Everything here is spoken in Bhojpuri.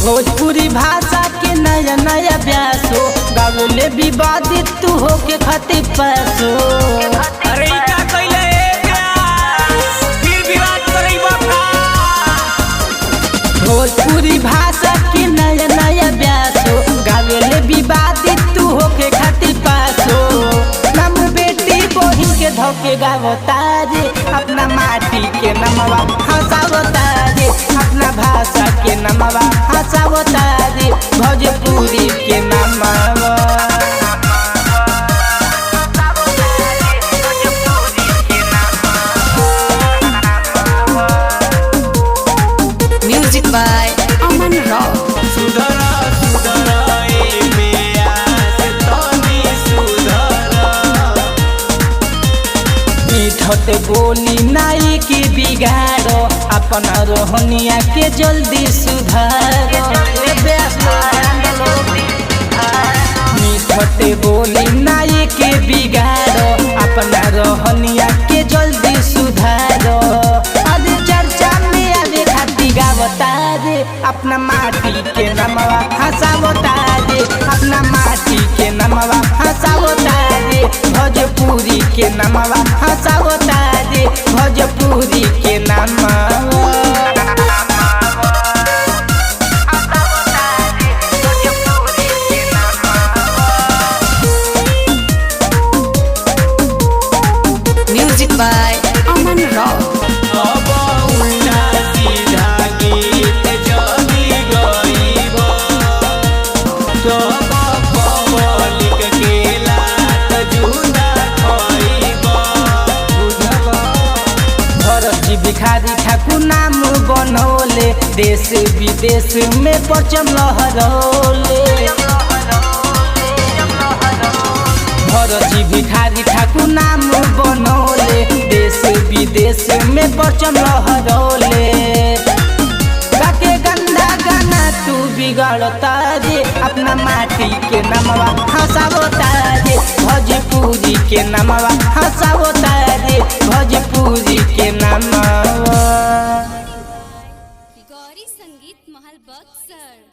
भोजपुरी भाषा के नया नया व्यासो गावले विवादित तू हो के खातिर पैसो। अरे का कइले फिर विवाद करई बाका। भोजपुरी भाषा के नया नया व्यासो गावले विवादित तू हो के खातिर पैसो। नम बेटी बहिन के धोके गावता रे अपना माटी के नमवा हंसावता रे अपना भाषा के नमवा हंसावता रे भोजपुरी के नमवा। Music by Aman Rao. सुधरा सुधरा ए प्यास तनी सुधरा। मीठते बोली नाई की बिगाड़ो अपना रोहनिया के जल्दी सुधारो। मीठते बोली नाई के बिगाड़ो अपना रोहनिया के जल्दी सुधारो। आज चर्चा में आवे खाती गावता रे अपना माटी के नमवा हंसावता रे अपना माटी के नमवा हंसावता रे भोजपुरी के नमवा हंसावता रे भोजपुरी के नमवा। Music by Aman Rao. अब उल्टा सीधा गीत जली गईब सब पब्लिक के लात जुदा खइब। बुझब भरत भिखारी ठाकुर नाम बनौले देश विदेश में परचम लहरौले। भरत भिखारी ठाकुर नाम बनौले देश विदेश में परचम लहरौले। गाके गंदा गाना तू बिगड़ता रे अपना माटी के नमवा हंसावता रे भोजपुरी के नमवा हंसावता रे भोजपुरी के नमवा।